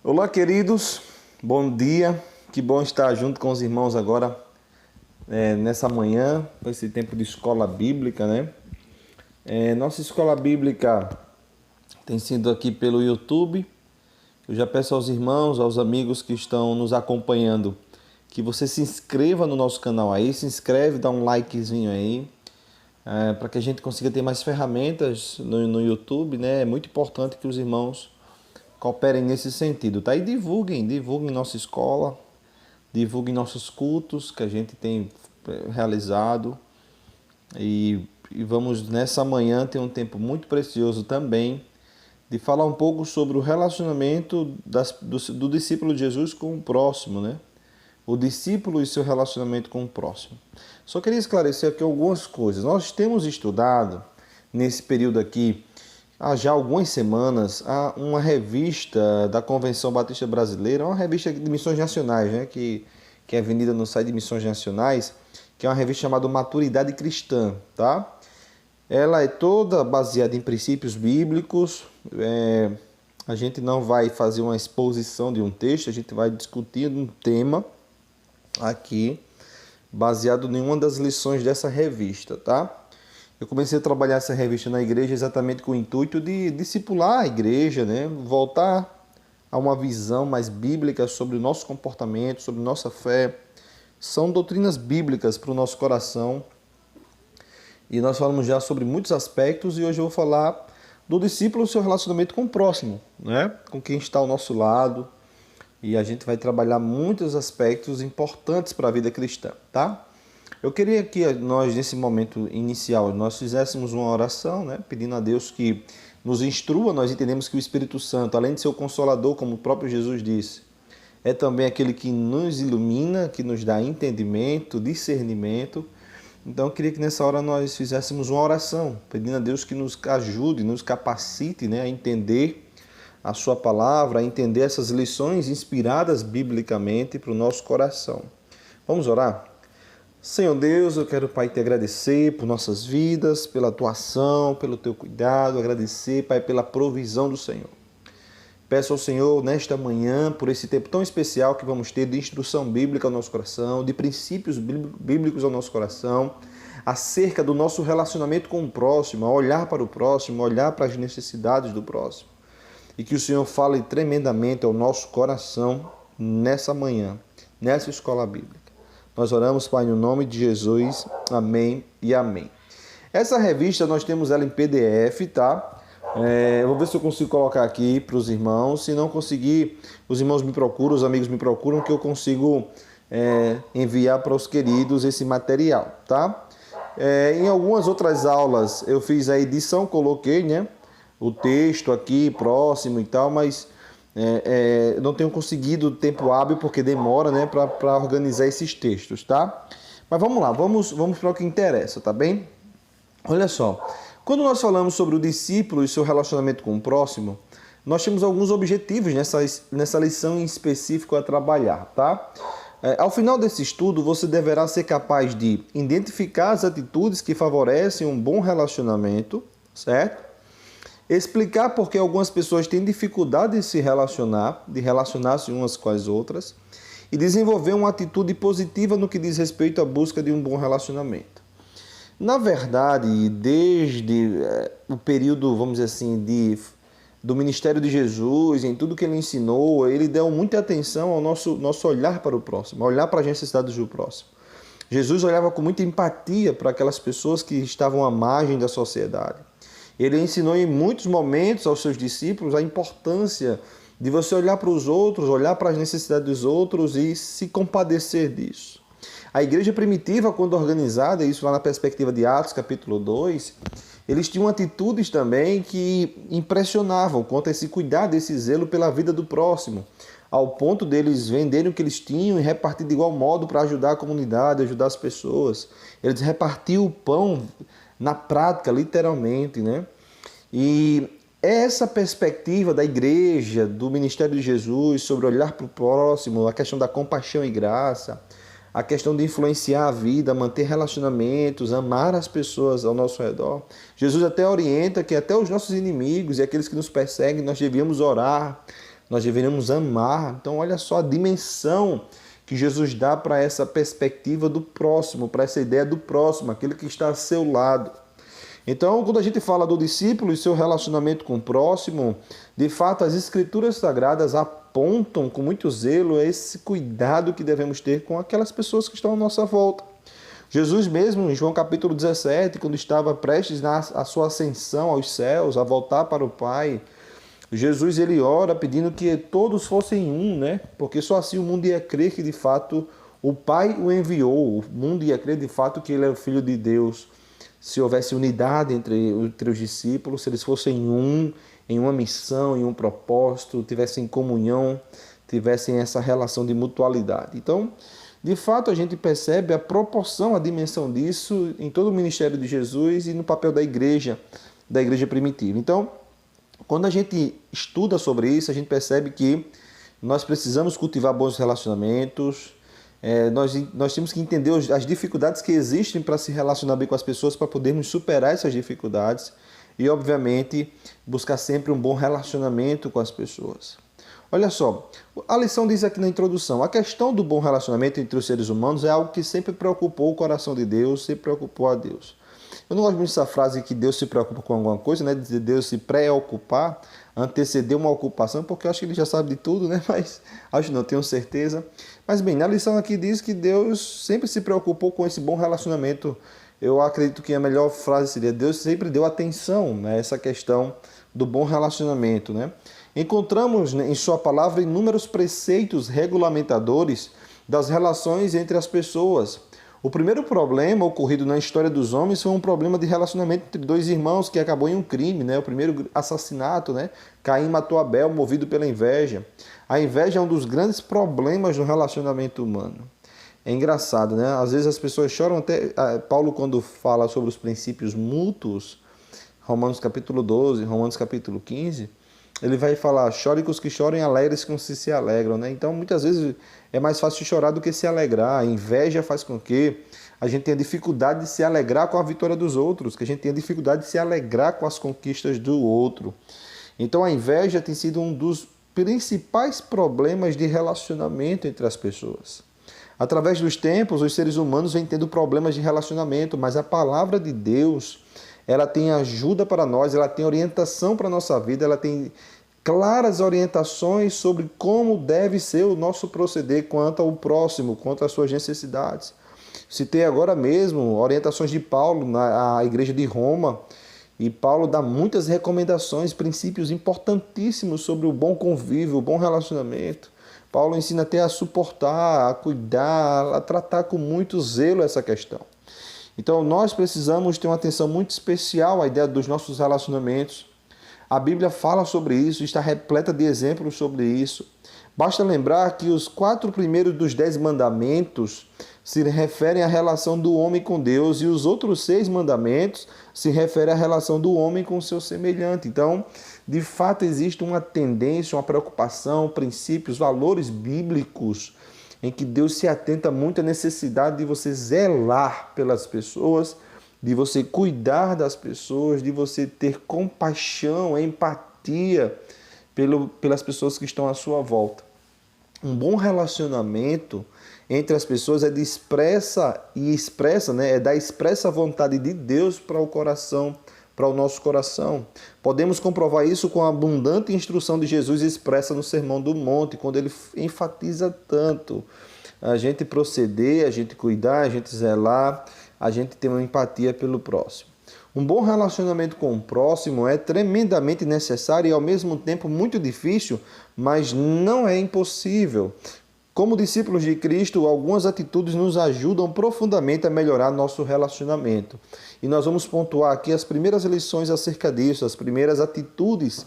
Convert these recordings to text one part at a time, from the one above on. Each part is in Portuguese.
Olá, queridos, bom dia. Que bom estar junto com os irmãos agora nessa manhã, com esse tempo de escola bíblica, né? Nossa escola bíblica tem sido aqui pelo YouTube. Eu já peço aos irmãos, aos amigos que estão nos acompanhando, que você se inscreva no nosso canal aí, se inscreve, dá um likezinho aí, para que a gente consiga ter mais ferramentas no YouTube, né? É muito importante que os irmãos cooperem nesse sentido, tá? E divulguem nossa escola, divulguem nossos cultos que a gente tem realizado e vamos nessa manhã ter um tempo muito precioso também de falar um pouco sobre o relacionamento do discípulo de Jesus com o próximo, né? O discípulo e seu relacionamento com o próximo. Só queria esclarecer aqui algumas coisas. Nós temos estudado nesse período aqui há já algumas semanas uma revista da Convenção Batista Brasileira, uma revista de missões nacionais, né, que é vendida no site de Missões Nacionais, que é uma revista chamada Maturidade Cristã, tá? Ela é toda baseada em princípios bíblicos. A gente não vai fazer uma exposição de um texto, a gente vai discutir um tema aqui, baseado em uma das lições dessa revista, tá? Eu comecei a trabalhar essa revista na igreja exatamente com o intuito de discipular a igreja, né? Voltar a uma visão mais bíblica sobre o nosso comportamento, sobre nossa fé. São doutrinas bíblicas para o nosso coração. E nós falamos já sobre muitos aspectos e hoje eu vou falar do discípulo e seu relacionamento com o próximo, né? Com quem está ao nosso lado. E a gente vai trabalhar muitos aspectos importantes para a vida cristã, tá? Eu queria que nós, nesse momento inicial, nós fizéssemos uma oração, né? Pedindo a Deus que nos instrua. Nós entendemos que o Espírito Santo, além de ser o Consolador, como o próprio Jesus disse, é também aquele que nos ilumina, que nos dá entendimento, discernimento. Então eu queria que nessa hora nós fizéssemos uma oração, pedindo a Deus que nos ajude, nos capacite, né, a entender a sua palavra, a entender essas lições inspiradas biblicamente para o nosso coração. Vamos orar? Senhor Deus, eu quero, Pai, te agradecer por nossas vidas, pela tua ação, pelo teu cuidado, agradecer, Pai, pela provisão do Senhor. Peço ao Senhor, nesta manhã, por esse tempo tão especial que vamos ter de instrução bíblica ao nosso coração, de princípios bíblicos ao nosso coração, acerca do nosso relacionamento com o próximo, a olhar para o próximo, a olhar para as necessidades do próximo. E que o Senhor fale tremendamente ao nosso coração nessa manhã, nessa escola bíblica. Nós oramos, Pai, no nome de Jesus. Amém e amém. Essa revista nós temos ela em PDF, tá? Eu vou ver se eu consigo colocar aqui para os irmãos. Se não conseguir, os irmãos me procuram, os amigos me procuram, que eu consigo enviar para os queridos esse material, tá? Em algumas outras aulas eu fiz a edição, coloquei, né, o texto aqui próximo e tal, mas não tenho conseguido tempo hábil porque demora, né, para organizar esses textos, tá? Mas vamos lá, vamos para o que interessa, tá bem? Olha só, quando nós falamos sobre o discípulo e seu relacionamento com o próximo, nós temos alguns objetivos nessa lição em específico a trabalhar, tá? Ao final desse estudo, você deverá ser capaz de identificar as atitudes que favorecem um bom relacionamento, certo? Explicar por que algumas pessoas têm dificuldade de se relacionar, de relacionar-se umas com as outras, e desenvolver uma atitude positiva no que diz respeito à busca de um bom relacionamento. Na verdade, desde o período, vamos dizer assim, do ministério de Jesus, em tudo que ele ensinou, ele deu muita atenção ao nosso olhar para o próximo, olhar para as necessidades do próximo. Jesus olhava com muita empatia para aquelas pessoas que estavam à margem da sociedade. Ele ensinou em muitos momentos aos seus discípulos a importância de você olhar para os outros, olhar para as necessidades dos outros e se compadecer disso. A igreja primitiva, quando organizada, isso lá na perspectiva de Atos, capítulo 2, eles tinham atitudes também que impressionavam quanto a esse cuidado, esse zelo pela vida do próximo, ao ponto deles venderem o que eles tinham e repartir de igual modo para ajudar a comunidade, ajudar as pessoas. Eles repartiam o pão na prática, literalmente, né? E essa perspectiva da igreja, do ministério de Jesus, sobre olhar para o próximo, a questão da compaixão e graça, a questão de influenciar a vida, manter relacionamentos, amar as pessoas ao nosso redor. Jesus até orienta que até os nossos inimigos e aqueles que nos perseguem, nós devíamos orar nós deveríamos amar. Então, olha só a dimensão que Jesus dá para essa perspectiva do próximo, para essa ideia do próximo, aquele que está ao seu lado. Então, quando a gente fala do discípulo e seu relacionamento com o próximo, de fato, as Escrituras Sagradas apontam com muito zelo esse cuidado que devemos ter com aquelas pessoas que estão à nossa volta. Jesus mesmo, em João capítulo 17, quando estava prestes a sua ascensão aos céus, a voltar para o Pai, Jesus ele ora pedindo que todos fossem um, né? Porque só assim o mundo ia crer que de fato o Pai o enviou, o mundo ia crer de fato que ele é o Filho de Deus. Se houvesse unidade entre os discípulos, se eles fossem um, em uma missão, em um propósito, tivessem comunhão, tivessem essa relação de mutualidade. Então, de fato, a gente percebe a proporção, a dimensão disso em todo o ministério de Jesus e no papel da igreja primitiva. Então, quando a gente estuda sobre isso, a gente percebe que nós precisamos cultivar bons relacionamentos, nós temos que entender as dificuldades que existem para se relacionar bem com as pessoas, para podermos superar essas dificuldades e, obviamente, buscar sempre um bom relacionamento com as pessoas. Olha só, a lição diz aqui na introdução, a questão do bom relacionamento entre os seres humanos é algo que sempre preocupou o coração de Deus, sempre preocupou a Deus. Eu não gosto muito dessa frase que Deus se preocupa com alguma coisa, né? De Deus se preocupar, anteceder uma ocupação, porque eu acho que ele já sabe de tudo, né? Mas acho não, tenho certeza. Mas bem, na lição aqui diz que Deus sempre se preocupou com esse bom relacionamento. Eu acredito que a melhor frase seria: Deus sempre deu atenção, né, a essa questão do bom relacionamento, né? Encontramos, né, em sua palavra inúmeros preceitos regulamentadores das relações entre as pessoas. O primeiro problema ocorrido na história dos homens foi um problema de relacionamento entre dois irmãos que acabou em um crime, né? O primeiro assassinato, né? Caim matou Abel, movido pela inveja. A inveja é um dos grandes problemas no relacionamento humano. É engraçado, né? Às vezes as pessoas choram até... Paulo, quando fala sobre os princípios mútuos, Romanos capítulo 12, Romanos capítulo 15... ele vai falar: chore com os que choram, alegres com os que se alegram, né? Então, muitas vezes é mais fácil chorar do que se alegrar. A inveja faz com que a gente tenha dificuldade de se alegrar com a vitória dos outros, que a gente tenha dificuldade de se alegrar com as conquistas do outro. Então, a inveja tem sido um dos principais problemas de relacionamento entre as pessoas. Através dos tempos, os seres humanos vêm tendo problemas de relacionamento, mas a palavra de Deus, ela tem ajuda para nós, ela tem orientação para a nossa vida, ela tem claras orientações sobre como deve ser o nosso proceder quanto ao próximo, quanto às suas necessidades. Citei agora mesmo orientações de Paulo na igreja de Roma, e Paulo dá muitas recomendações, princípios importantíssimos sobre o bom convívio, o bom relacionamento. Paulo ensina até a suportar, a cuidar, a tratar com muito zelo essa questão. Então, nós precisamos ter uma atenção muito especial à ideia dos nossos relacionamentos. A Bíblia fala sobre isso, está repleta de exemplos sobre isso. Basta lembrar que os 4 primeiros dos 10 mandamentos se referem à relação do homem com Deus e os outros 6 mandamentos se referem à relação do homem com o seu semelhante. Então, de fato, existe uma tendência, uma preocupação, princípios, valores bíblicos em que Deus se atenta muito à necessidade de você zelar pelas pessoas, de você cuidar das pessoas, de você ter compaixão, empatia pelas pessoas que estão à sua volta. Um bom relacionamento entre as pessoas é da expressa vontade de Deus para o coração, para o nosso coração. Podemos comprovar isso com a abundante instrução de Jesus expressa no Sermão do Monte, quando ele enfatiza tanto a gente proceder, a gente cuidar, a gente zelar, a gente ter uma empatia pelo próximo. Um bom relacionamento com o próximo é tremendamente necessário e ao mesmo tempo muito difícil, mas não é impossível. Como discípulos de Cristo, algumas atitudes nos ajudam profundamente a melhorar nosso relacionamento. E nós vamos pontuar aqui as primeiras lições acerca disso, as primeiras atitudes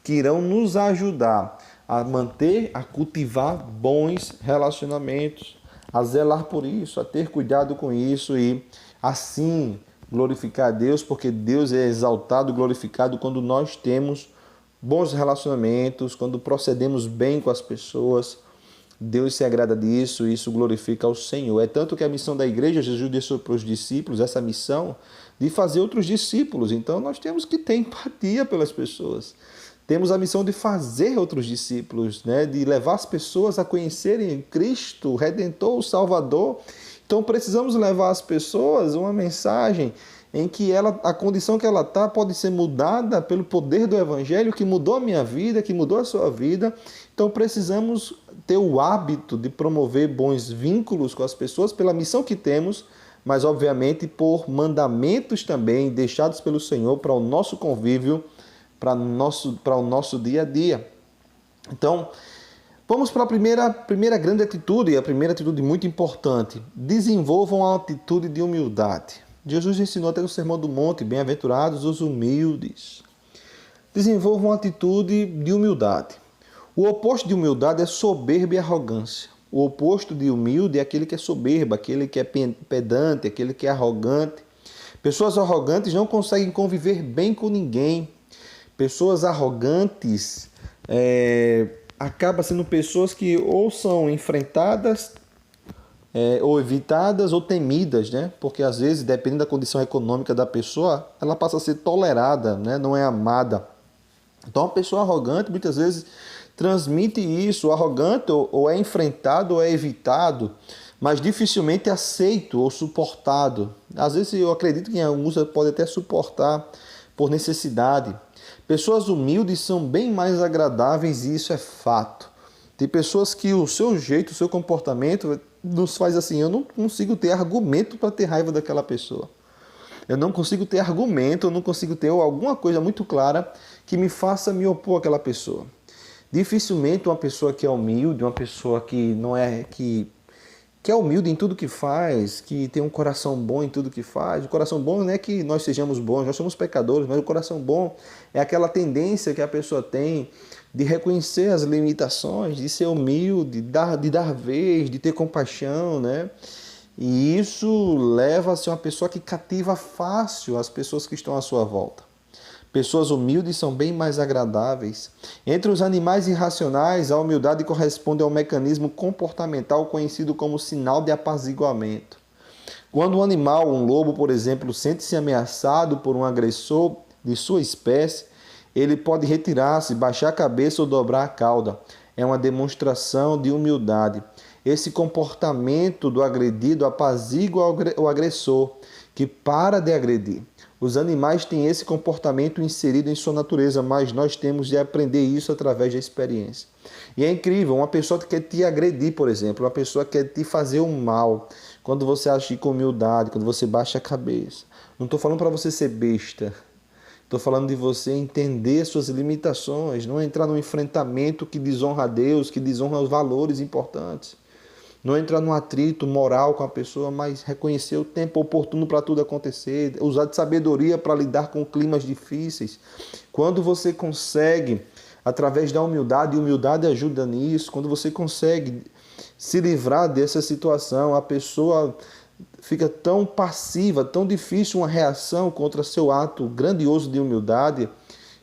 que irão nos ajudar a manter, a cultivar bons relacionamentos, a zelar por isso, a ter cuidado com isso e assim glorificar a Deus, porque Deus é exaltado, glorificado quando nós temos bons relacionamentos, quando procedemos bem com as pessoas. Deus se agrada disso e isso glorifica ao Senhor. É tanto que a missão da igreja, Jesus deixou para os discípulos essa missão de fazer outros discípulos. Então nós temos que ter empatia pelas pessoas. temos a missão de fazer outros discípulos, né? De levar as pessoas a conhecerem Cristo, o Redentor, o Salvador. Então precisamos levar às pessoas uma mensagem em que a condição que ela está pode ser mudada pelo poder do Evangelho, que mudou a minha vida, que mudou a sua vida. Então precisamos ter o hábito de promover bons vínculos com as pessoas pela missão que temos, mas obviamente por mandamentos também deixados pelo Senhor para o nosso convívio, para o nosso dia a dia. Então, vamos para a primeira grande atitude, a primeira atitude muito importante. Desenvolvam a atitude de humildade. Jesus ensinou até no Sermão do Monte, bem-aventurados os humildes. Desenvolvam a atitude de humildade. O oposto de humildade é soberba e arrogância. O oposto de humilde é aquele que é soberbo, aquele que é pedante, aquele que é arrogante. Pessoas arrogantes não conseguem conviver bem com ninguém. Pessoas arrogantes acabam sendo pessoas que ou são enfrentadas, ou evitadas ou temidas, né? Porque às vezes, dependendo da condição econômica da pessoa, ela passa a ser tolerada, né? Não é amada. Então, uma pessoa arrogante muitas vezes transmite isso. O arrogante ou é enfrentado ou é evitado, mas dificilmente é aceito ou suportado. Às vezes eu acredito que alguns pode até suportar por necessidade. Pessoas humildes são bem mais agradáveis e isso é fato. Tem pessoas que o seu jeito, o seu comportamento nos faz assim, eu não consigo ter argumento para ter raiva daquela pessoa. Eu não consigo ter argumento, eu não consigo ter alguma coisa muito clara que me faça me opor àquela pessoa. Dificilmente uma pessoa que é humilde, uma pessoa que não é que é humilde em tudo que faz, que tem um coração bom em tudo que faz. O coração bom não é que nós sejamos bons, nós somos pecadores, mas o coração bom é aquela tendência que a pessoa tem de reconhecer as limitações, de ser humilde, de dar vez, de ter compaixão, né? E isso leva a ser uma pessoa que cativa fácil as pessoas que estão à sua volta. Pessoas humildes são bem mais agradáveis. Entre os animais irracionais, a humildade corresponde ao mecanismo comportamental conhecido como sinal de apaziguamento. Quando um animal, um lobo, por exemplo, sente-se ameaçado por um agressor de sua espécie, ele pode retirar-se, baixar a cabeça ou dobrar a cauda. É uma demonstração de humildade. Esse comportamento do agredido apazigua o agressor, que para de agredir. Os animais têm esse comportamento inserido em sua natureza, mas nós temos de aprender isso através da experiência. E é incrível, uma pessoa que quer te agredir, por exemplo, uma pessoa que quer te fazer um mal, quando você agir com humildade, quando você baixa a cabeça. Não estou falando para você ser besta. Estou falando de você entender suas limitações, não entrar num enfrentamento que desonra a Deus, que desonra os valores importantes. Não entrar num atrito moral com a pessoa, mas reconhecer o tempo oportuno para tudo acontecer, usar de sabedoria para lidar com climas difíceis. Quando você consegue, através da humildade, e humildade ajuda nisso, quando você consegue se livrar dessa situação, a pessoa fica tão passiva, tão difícil uma reação contra seu ato grandioso de humildade,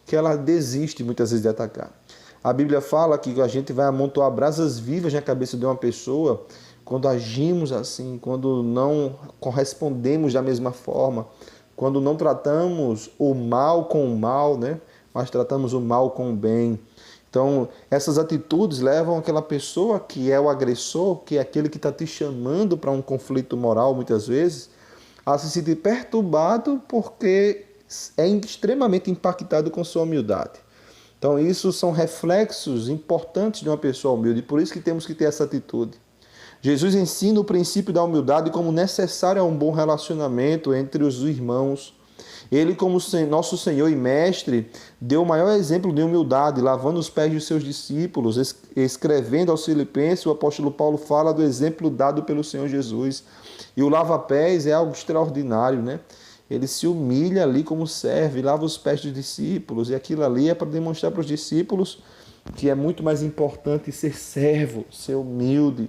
que ela desiste muitas vezes de atacar. A Bíblia fala que a gente vai amontoar brasas vivas na cabeça de uma pessoa quando agimos assim, quando não correspondemos da mesma forma, quando não tratamos o mal com o mal, né? Mas tratamos o mal com o bem. Então, essas atitudes levam aquela pessoa que é o agressor, que é aquele que está te chamando para um conflito moral, muitas vezes, a se sentir perturbado porque é extremamente impactado com sua humildade. Então, isso são reflexos importantes de uma pessoa humilde, e por isso que temos que ter essa atitude. Jesus ensina o princípio da humildade como necessário a um bom relacionamento entre os irmãos. Ele, como nosso Senhor e Mestre, deu o maior exemplo de humildade, lavando os pés de seus discípulos, escrevendo aos Filipenses, o apóstolo Paulo fala do exemplo dado pelo Senhor Jesus. E o lava-pés é algo extraordinário, né? Ele se humilha ali como serve, lava os pés dos discípulos, e aquilo ali é para demonstrar para os discípulos que é muito mais importante ser servo, ser humilde,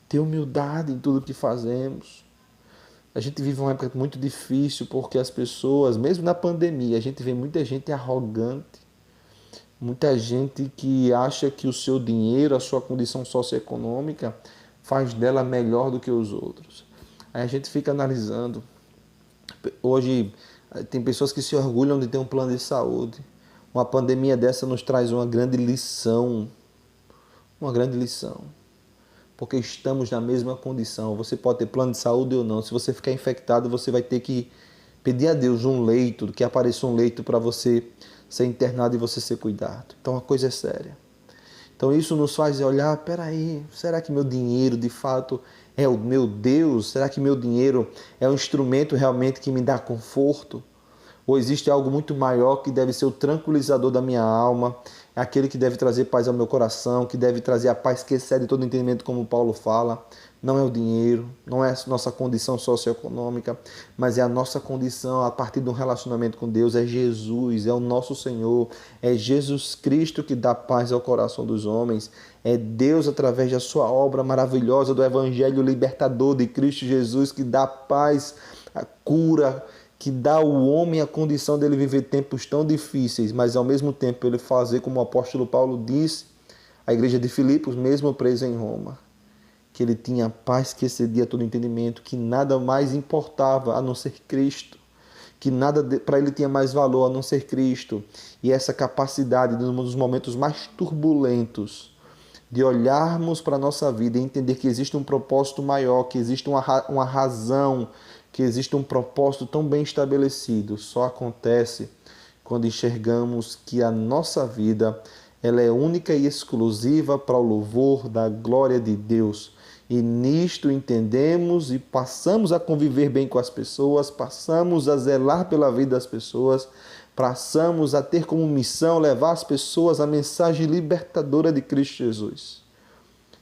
ter humildade em tudo que fazemos. A gente vive uma época muito difícil porque as pessoas, mesmo na pandemia, a gente vê muita gente arrogante, muita gente que acha que o seu dinheiro, a sua condição socioeconômica faz dela melhor do que os outros. Aí a gente fica analisando. Hoje tem pessoas que se orgulham de ter um plano de saúde. Uma pandemia dessa nos traz uma grande lição. Uma grande lição. Porque estamos na mesma condição. Você pode ter plano de saúde ou não. Se você ficar infectado, você vai ter que pedir a Deus um leito, que apareça um leito para você ser internado e você ser cuidado. Então a coisa é séria. Então isso nos faz olhar, peraí, será que meu dinheiro de fato é o meu Deus? Será que meu dinheiro é um instrumento realmente que me dá conforto? Ou existe algo muito maior que deve ser o tranquilizador da minha alma, é aquele que deve trazer paz ao meu coração, que deve trazer a paz que excede todo entendimento, como Paulo fala. Não é o dinheiro, não é a nossa condição socioeconômica, mas é a nossa condição a partir de um relacionamento com Deus. É Jesus, é o nosso Senhor, é Jesus Cristo que dá paz ao coração dos homens. É Deus, através da sua obra maravilhosa do Evangelho libertador de Cristo Jesus, que dá paz, a cura, que dá ao homem a condição dele viver tempos tão difíceis, mas ao mesmo tempo ele fazer como o apóstolo Paulo disse à igreja de Filipos, mesmo presa em Roma, que ele tinha paz que excedia todo entendimento, que nada mais importava a não ser Cristo, que nada para ele tinha mais valor a não ser Cristo. E essa capacidade, num dos momentos mais turbulentos, de olharmos para a nossa vida e entender que existe um propósito maior, que existe uma razão, que existe um propósito tão bem estabelecido, só acontece quando enxergamos que a nossa vida ela é única e exclusiva para o louvor da glória de Deus. E nisto entendemos e passamos a conviver bem com as pessoas, passamos a zelar pela vida das pessoas, passamos a ter como missão levar às pessoas a mensagem libertadora de Cristo Jesus.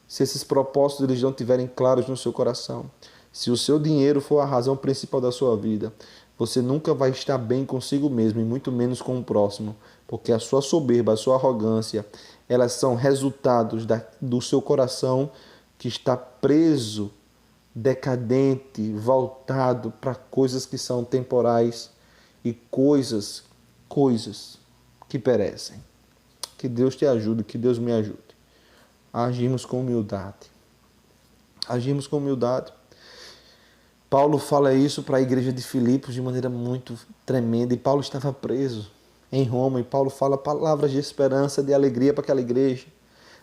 Se esses propósitos eles não estiverem claros no seu coração, se o seu dinheiro for a razão principal da sua vida, você nunca vai estar bem consigo mesmo e muito menos com o próximo, porque a sua soberba, a sua arrogância, elas são resultados do seu coração que está preso, decadente, voltado para coisas que são temporais e coisas que perecem. Que Deus te ajude, que Deus me ajude a agirmos com humildade. Agirmos com humildade. Paulo fala isso para a igreja de Filipos de maneira muito tremenda. E Paulo estava preso em Roma. E Paulo fala palavras de esperança, de alegria para aquela igreja,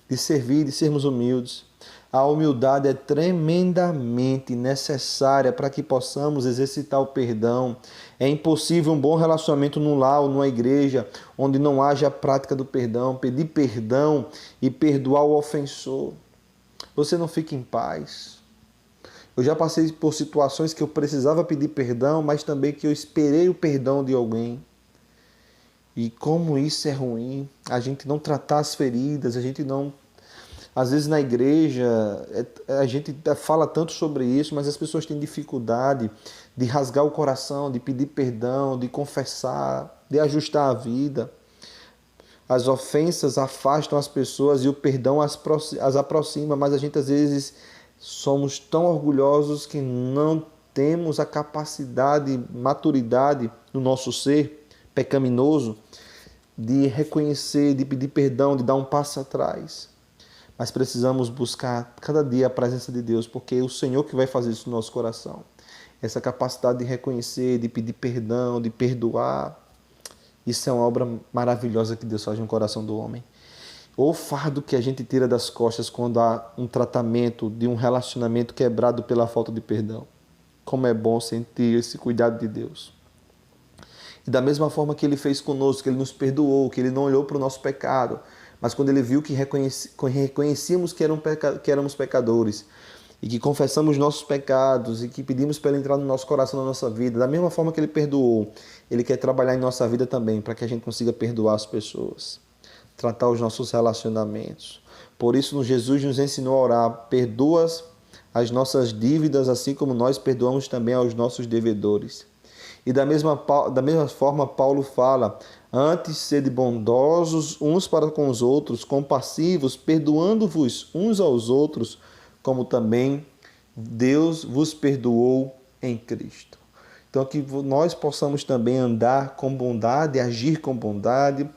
de servir, de sermos humildes. A humildade é tremendamente necessária para que possamos exercitar o perdão. É impossível um bom relacionamento num lar ou numa igreja onde não haja a prática do perdão, pedir perdão e perdoar o ofensor. Você não fica em paz. Eu já passei por situações que eu precisava pedir perdão, mas também que eu esperei o perdão de alguém. E como isso é ruim, a gente não tratar as feridas, a gente não... Às vezes na igreja, a gente fala tanto sobre isso, mas as pessoas têm dificuldade de rasgar o coração, de pedir perdão, de confessar, de ajustar a vida. As ofensas afastam as pessoas e o perdão as aproxima, mas a gente às vezes somos tão orgulhosos que não temos a capacidade, maturidade no nosso ser pecaminoso de reconhecer, de pedir perdão, de dar um passo atrás. Mas precisamos buscar cada dia a presença de Deus, porque é o Senhor que vai fazer isso no nosso coração. Essa capacidade de reconhecer, de pedir perdão, de perdoar, isso é uma obra maravilhosa que Deus faz no coração do homem. O fardo que a gente tira das costas quando há um tratamento de um relacionamento quebrado pela falta de perdão. Como é bom sentir esse cuidado de Deus. E da mesma forma que Ele fez conosco, que Ele nos perdoou, que Ele não olhou para o nosso pecado, mas quando Ele viu que reconhecíamos que éramos pecadores e que confessamos nossos pecados e que pedimos para Ele entrar no nosso coração, na nossa vida, da mesma forma que Ele perdoou, Ele quer trabalhar em nossa vida também, para que a gente consiga perdoar as pessoas, tratar os nossos relacionamentos. Por isso, Jesus nos ensinou a orar: perdoa as nossas dívidas, assim como nós perdoamos também aos nossos devedores. E da mesma forma, Paulo fala: antes sede bondosos uns para com os outros, compassivos, perdoando-vos uns aos outros, como também Deus vos perdoou em Cristo. Então, que nós possamos também andar com bondade, agir com bondade,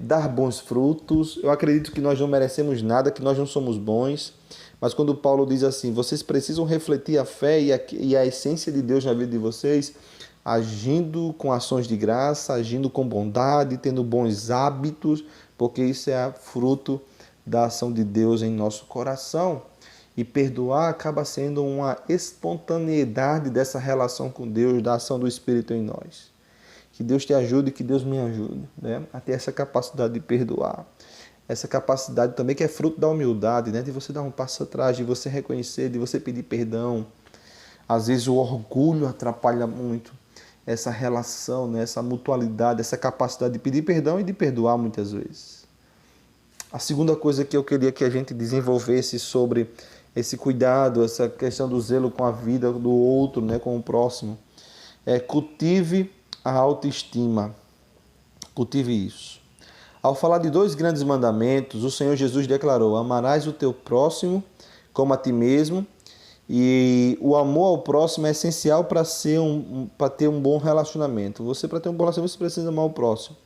dar bons frutos. Eu acredito que nós não merecemos nada, que nós não somos bons. Mas quando Paulo diz assim: vocês precisam refletir a fé e a essência de Deus na vida de vocês, agindo com ações de graça, agindo com bondade, tendo bons hábitos, porque isso é fruto da ação de Deus em nosso coração. E perdoar acaba sendo uma espontaneidade dessa relação com Deus, da ação do Espírito em nós. Que Deus te ajude, que Deus me ajude, né? A ter essa capacidade de perdoar. Essa capacidade também que é fruto da humildade, né? De você dar um passo atrás, de você reconhecer, de você pedir perdão. Às vezes o orgulho atrapalha muito essa relação, né? Essa mutualidade, essa capacidade de pedir perdão e de perdoar muitas vezes. A segunda coisa que eu queria que a gente desenvolvesse sobre esse cuidado, essa questão do zelo com a vida do outro, né? Com o próximo, é cultive a autoestima. Cultive isso. Ao falar de dois grandes mandamentos, o Senhor Jesus declarou: amarás o teu próximo como a ti mesmo. E o amor ao próximo é essencial para ter um bom relacionamento. Para ter um bom relacionamento, você precisa amar o próximo.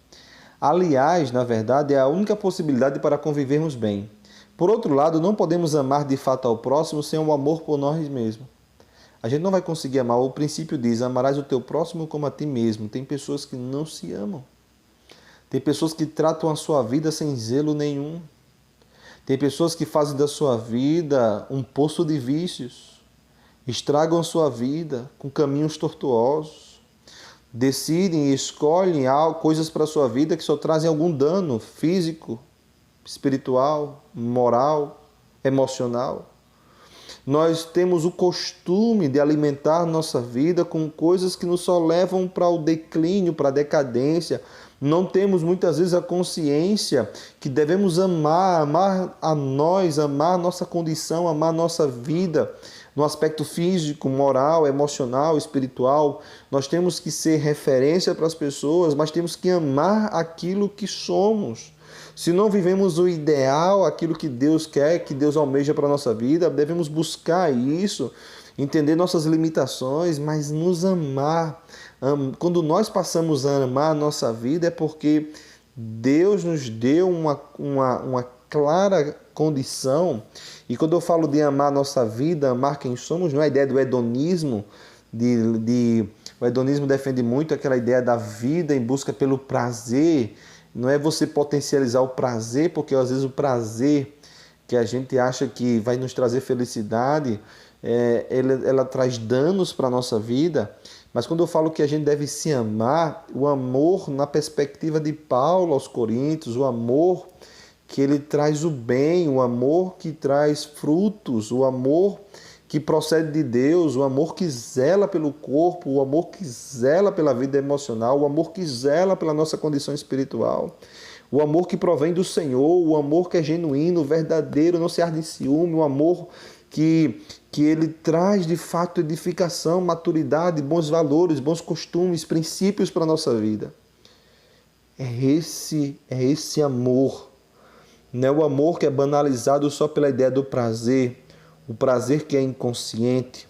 Aliás, na verdade, é a única possibilidade para convivermos bem. Por outro lado, não podemos amar de fato ao próximo sem o amor por nós mesmos. A gente não vai conseguir amar. O princípio diz: amarás o teu próximo como a ti mesmo. Tem pessoas que não se amam. Tem pessoas que tratam a sua vida sem zelo nenhum. Tem pessoas que fazem da sua vida um poço de vícios. Estragam a sua vida com caminhos tortuosos. Decidem e escolhem coisas para a sua vida que só trazem algum dano físico, espiritual, moral, emocional. Nós temos o costume de alimentar nossa vida com coisas que nos só levam para o declínio, para a decadência. Não temos muitas vezes a consciência que devemos amar a nós, amar a nossa condição, amar a nossa vida no aspecto físico, moral, emocional, espiritual. Nós temos que ser referência para as pessoas, mas temos que amar aquilo que somos. Se não vivemos o ideal, aquilo que Deus quer, que Deus almeja para a nossa vida, devemos buscar isso, entender nossas limitações, mas nos amar. Quando nós passamos a amar a nossa vida é porque Deus nos deu uma clara condição. E quando eu falo de amar a nossa vida, amar quem somos, não é a ideia do hedonismo. O hedonismo defende muito aquela ideia da vida em busca pelo prazer. Não é você potencializar o prazer, porque às vezes o prazer que a gente acha que vai nos trazer felicidade, ela traz danos para a nossa vida. Mas quando eu falo que a gente deve se amar, o amor na perspectiva de Paulo aos Coríntios, o amor que ele traz o bem, o amor que traz frutos, o amor que procede de Deus, o amor que zela pelo corpo, o amor que zela pela vida emocional, o amor que zela pela nossa condição espiritual, o amor que provém do Senhor, o amor que é genuíno, verdadeiro, não se arde em ciúme, o amor que ele traz de fato edificação, maturidade, bons valores, bons costumes, princípios para a nossa vida. É esse amor. Não é o amor que é banalizado só pela ideia do prazer, o prazer que é inconsciente,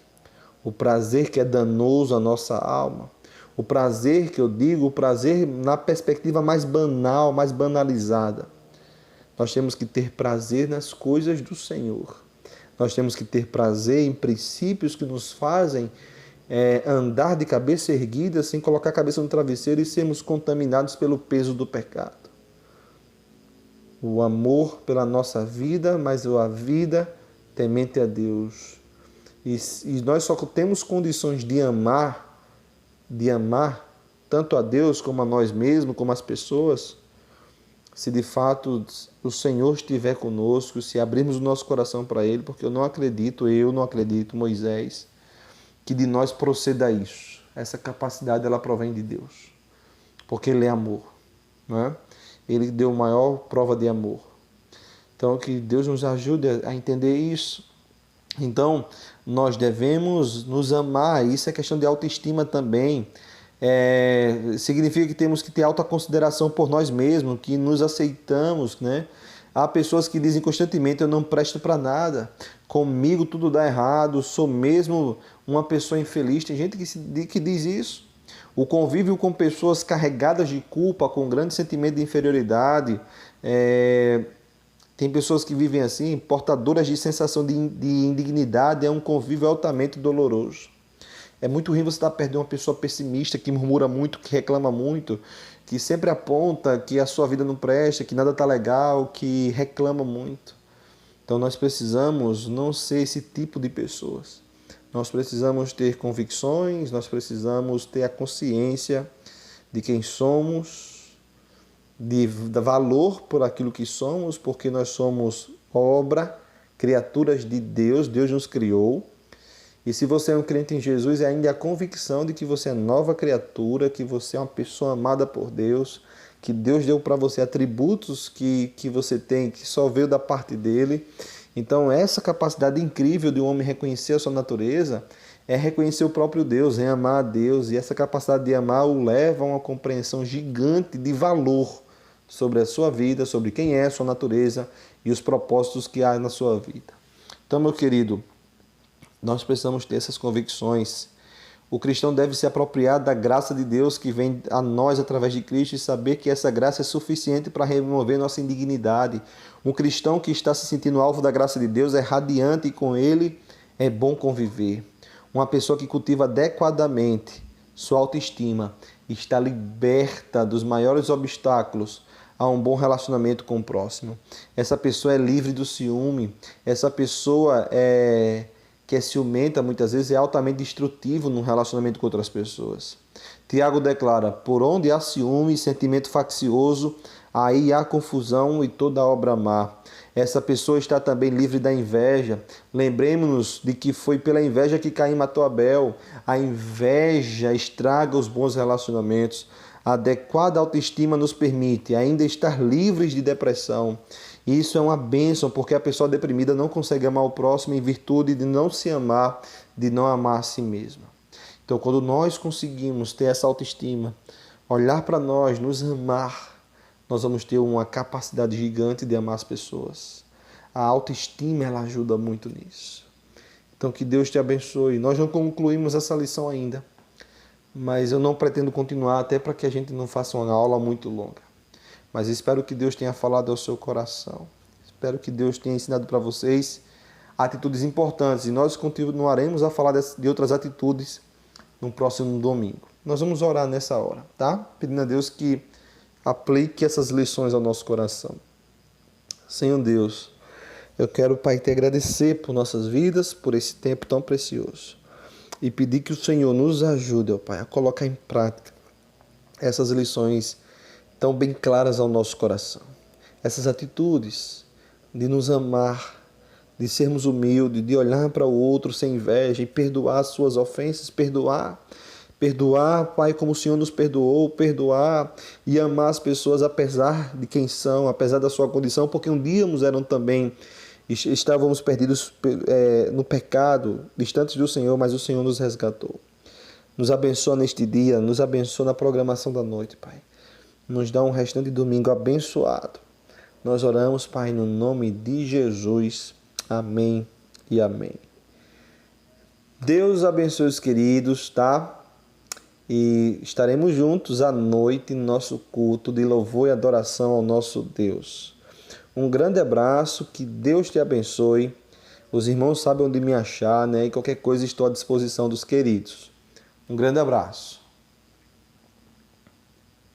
o prazer que é danoso à nossa alma, o prazer que eu digo, o prazer na perspectiva mais banal, mais banalizada. Nós temos que ter prazer nas coisas do Senhor. Nós temos que ter prazer em princípios que nos fazem andar de cabeça erguida, sem colocar a cabeça no travesseiro e sermos contaminados pelo peso do pecado. O amor pela nossa vida, mas a vida temente a Deus. E nós só temos condições de amar tanto a Deus como a nós mesmos, como as pessoas, se de fato o Senhor estiver conosco, se abrirmos o nosso coração para Ele, porque eu não acredito, Moisés, que de nós proceda isso. Essa capacidade ela provém de Deus, porque Ele é amor, não é? Ele deu a maior prova de amor. Então, que Deus nos ajude a entender isso. Então, nós devemos nos amar. Isso é questão de autoestima também. Significa que temos que ter alta consideração por nós mesmos, que nos aceitamos, né? Há pessoas que dizem constantemente: eu não presto para nada, comigo tudo dá errado, sou mesmo uma pessoa infeliz. Tem gente que diz isso. O convívio com pessoas carregadas de culpa, com grande sentimento de inferioridade, tem pessoas que vivem assim, portadoras de sensação de indignidade, é um convívio altamente doloroso. É muito ruim você estar perto de uma pessoa pessimista, que murmura muito, que reclama muito, que sempre aponta que a sua vida não presta, que nada está legal, que reclama muito. Então nós precisamos não ser esse tipo de pessoas. Nós precisamos ter convicções, nós precisamos ter a consciência de quem somos, de valor por aquilo que somos, porque nós somos obra, criaturas de Deus, Deus nos criou. E se você é um crente em Jesus, é ainda a convicção de que você é nova criatura, que você é uma pessoa amada por Deus, que Deus deu para você atributos que você tem, que só veio da parte dele. Então, essa capacidade incrível de um homem reconhecer a sua natureza é reconhecer o próprio Deus, é amar a Deus. E essa capacidade de amar o leva a uma compreensão gigante de valor sobre a sua vida, sobre quem é a sua natureza e os propósitos que há na sua vida. Então, meu querido, nós precisamos ter essas convicções. O cristão deve se apropriar da graça de Deus que vem a nós através de Cristo e saber que essa graça é suficiente para remover nossa indignidade. Um cristão que está se sentindo alvo da graça de Deus é radiante e com ele é bom conviver. Uma pessoa que cultiva adequadamente sua autoestima está liberta dos maiores obstáculos a um bom relacionamento com o próximo. Essa pessoa é livre do ciúme. Essa pessoa que é ciumenta, muitas vezes é altamente destrutivo no relacionamento com outras pessoas. Tiago declara: por onde há ciúme e sentimento faccioso, aí há confusão e toda obra má. Essa pessoa está também livre da inveja. Lembremos-nos de que foi pela inveja que Caim matou Abel. A inveja estraga os bons relacionamentos. A adequada autoestima nos permite ainda estar livres de depressão. E isso é uma bênção, porque a pessoa deprimida não consegue amar o próximo em virtude de não se amar, de não amar a si mesma. Então, quando nós conseguimos ter essa autoestima, olhar para nós, nos amar, nós vamos ter uma capacidade gigante de amar as pessoas. A autoestima, ela ajuda muito nisso. Então, que Deus te abençoe. Nós não concluímos essa lição ainda, mas eu não pretendo continuar, até para que a gente não faça uma aula muito longa. Mas espero que Deus tenha falado ao seu coração. Espero que Deus tenha ensinado para vocês atitudes importantes. E nós continuaremos a falar de outras atitudes no próximo domingo. Nós vamos orar nessa hora, tá? Pedindo a Deus que aplique essas lições ao nosso coração. Senhor Deus, eu quero, Pai, te agradecer por nossas vidas, por esse tempo tão precioso. E pedir que o Senhor nos ajude, ó Pai, a colocar em prática essas lições tão bem claras ao nosso coração. Essas atitudes de nos amar, de sermos humildes, de olhar para o outro sem inveja e perdoar as suas ofensas, perdoar, Pai, como o Senhor nos perdoou, perdoar e amar as pessoas apesar de quem são, apesar da sua condição, porque um dia nos eram também, estávamos perdidos no pecado, distantes do Senhor, mas o Senhor nos resgatou. Nos abençoa neste dia, nos abençoa na programação da noite, Pai. Nos dá um restante domingo abençoado. Nós oramos, Pai, no nome de Jesus. Amém e amém. Deus abençoe os queridos, tá? E estaremos juntos à noite no nosso culto de louvor e adoração ao nosso Deus. Um grande abraço, que Deus te abençoe. Os irmãos sabem onde me achar, né? E qualquer coisa estou à disposição dos queridos. Um grande abraço.